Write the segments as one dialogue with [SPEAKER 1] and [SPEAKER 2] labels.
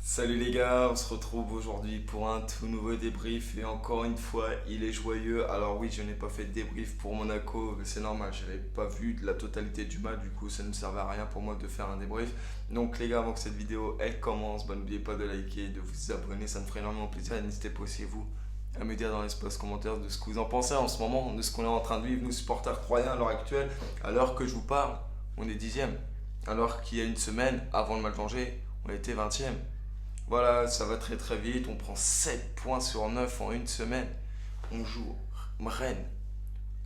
[SPEAKER 1] Salut les gars, on se retrouve aujourd'hui pour un tout nouveau débrief et encore une fois il est joyeux. Alors oui, je n'ai pas fait de débrief pour Monaco, mais c'est normal, je n'avais pas vu de la totalité du match, du coup ça ne servait à rien pour moi de faire un débrief. Donc les gars, avant que cette vidéo elle commence, n'oubliez pas de liker, de vous abonner, ça me ferait énormément plaisir et n'hésitez pas aussi vous à me dire dans l'espace commentaire de ce que vous en pensez en ce moment, de ce qu'on est en train de vivre, nous supporters troyens à l'heure actuelle, à l'heure que je vous parle, on est 10e, alors qu'il y a une semaine, avant le match d'Angers, on était 20e. Voilà, ça va très très vite. On prend 7 points sur 9 en une semaine. On joue Rennes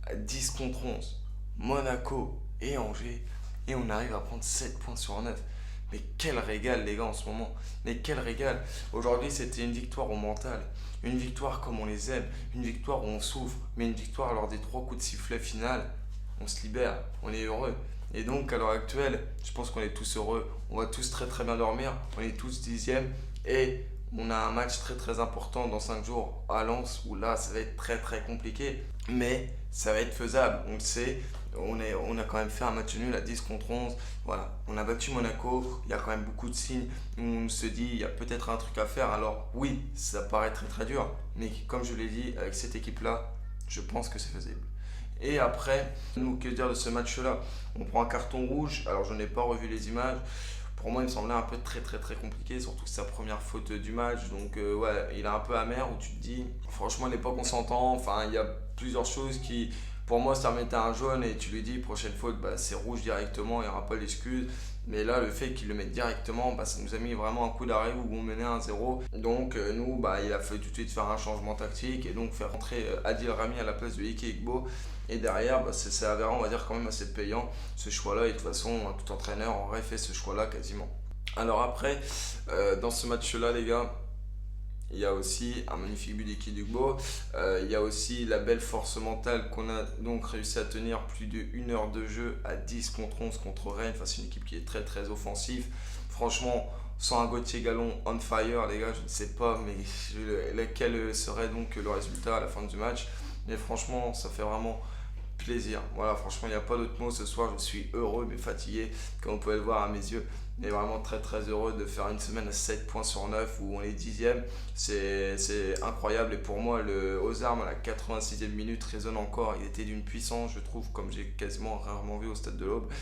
[SPEAKER 1] à 10 contre 11, Monaco et Angers. Et on arrive à prendre 7 points sur 9. Mais quel régal les gars en ce moment. Mais quel régal. Aujourd'hui c'était une victoire au mental. Une victoire comme on les aime. Une victoire où on souffre. Mais une victoire lors des 3 coups de sifflet final. On se libère. On est heureux. Et donc à l'heure actuelle, je pense qu'on est tous heureux. On va tous très très bien dormir. On est tous 10e. Et on a un match très très important dans 5 jours à Lens où là ça va être très très compliqué. Mais ça va être faisable, on le sait. On a quand même fait un match nul à 10 contre 11. Voilà, on a battu Monaco. Il y a quand même beaucoup de signes où on se dit il y a peut-être un truc à faire. Alors oui, ça paraît très très dur. Mais comme je l'ai dit, avec cette équipe-là, je pense que c'est faisable. Et après, nous, que dire de ce match-là? On prend un carton rouge. Alors je n'ai pas revu les images. Pour moi, il me semblait un peu très très très compliqué, surtout que c'est sa première faute du match. Donc ouais, il est un peu amer où tu te dis, franchement, à l'époque on s'entend. Enfin, il y a plusieurs choses qui, pour moi, ça remettait un jaune et tu lui dis, prochaine faute, c'est rouge directement, il n'y aura pas d'excuse. Mais là, le fait qu'il le mette directement, ça nous a mis vraiment un coup d'arrêt où on menait 1-0. Donc nous, il a fallu tout de suite faire un changement tactique et donc faire rentrer Adil Rami à la place de Ike Igbo. Et derrière, c'est avéré, on va dire, quand même assez payant ce choix-là. Et de toute façon, tout entraîneur aurait fait ce choix-là quasiment. Alors après, dans ce match-là, les gars, il y a aussi un magnifique but d'Ike Igbo. Il y a aussi la belle force mentale qu'on a donc réussi à tenir plus de 1 heure de jeu à 10 contre 11 contre Rennes. Enfin, c'est une équipe qui est très très offensive. Franchement, sans un Gauthier Gallon on fire, les gars, je ne sais pas mais lequel serait donc le résultat à la fin du match. Mais franchement, ça fait vraiment plaisir. Voilà, franchement, il n'y a pas d'autre mot ce soir. Je suis heureux mais fatigué, comme vous pouvez le voir à mes yeux. Mais vraiment très très heureux de faire une semaine à 7 points sur 9 où on est 10e. C'est incroyable. Et pour moi, le Ozarm à la 86e minute résonne encore. Il était d'une puissance, je trouve, comme j'ai quasiment rarement vu au stade de l'Aube.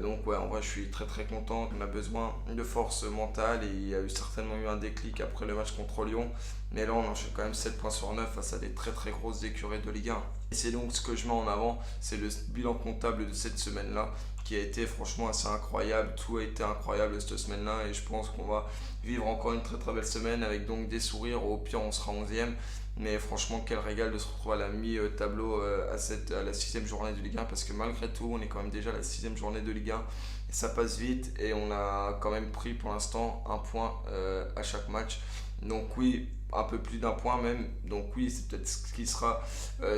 [SPEAKER 1] Donc, ouais, en vrai, je suis très très content. On a besoin de force mentale et il y a certainement eu un déclic après le match contre Lyon. Mais là, on enchaîne quand même 7 points sur 9 face à des très très grosses écuries de Ligue 1. Et c'est donc ce que je mets en avant, c'est le bilan comptable de cette semaine-là qui a été franchement assez incroyable. Tout a été incroyable cette semaine-là et je pense qu'on va vivre encore une très très belle semaine avec donc des sourires. Au pire, on sera 11e. Mais franchement, quel régal de se retrouver à la mi-tableau à la 6e journée de Ligue 1 parce que malgré tout, on est quand même déjà à la 6e journée de Ligue 1 et ça passe vite et on a quand même pris pour l'instant un point à chaque match. Donc oui, un peu plus d'un point même. Donc oui, c'est peut-être ce qui sera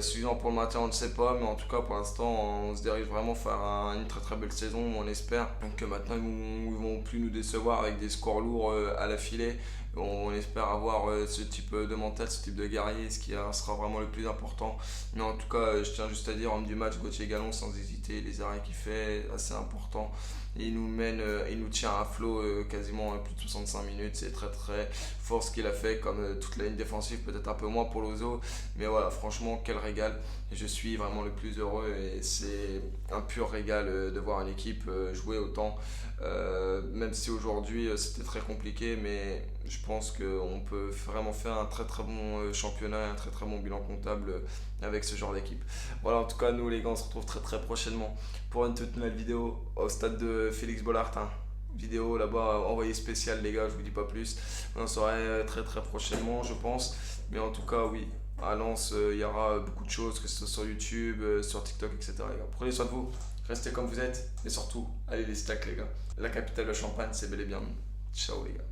[SPEAKER 1] suffisant pour le maintien, on ne sait pas. Mais en tout cas, pour l'instant, on se dirige vraiment vers une très très belle saison, on espère. Donc maintenant, ils ne vont plus nous décevoir avec des scores lourds à la filée. On espère avoir ce type de mental, ce type de guerrier, ce qui sera vraiment le plus important. Mais en tout cas, je tiens juste à dire, homme du match, Gauthier Gallon, sans hésiter, les arrêts qu'il fait, assez important. Il nous mène, il nous tient à flot quasiment plus de 65 minutes. C'est très très fort ce qu'il a fait, comme toute la ligne défensive, peut-être un peu moins pour Lozo. Mais voilà, franchement, quel régal. Je suis vraiment le plus heureux et c'est un pur régal de voir une équipe jouer autant. Même si aujourd'hui c'était très compliqué, mais je pense qu'on peut vraiment faire un très très bon championnat et un très très bon bilan comptable avec ce genre d'équipe. Voilà, en tout cas, nous les gars, on se retrouve très très prochainement pour une toute nouvelle vidéo au stade de Félix Bollaert. Vidéo là-bas envoyée spéciale, les gars, je vous dis pas plus. On en saurait très très prochainement, je pense. Mais en tout cas, oui, à Lens, il y aura beaucoup de choses, que ce soit sur YouTube, sur TikTok, etc. Les gars. Prenez soin de vous, restez comme vous êtes, et surtout, allez les stacks, les gars. La capitale de Champagne, c'est bel et bien. Ciao, les gars.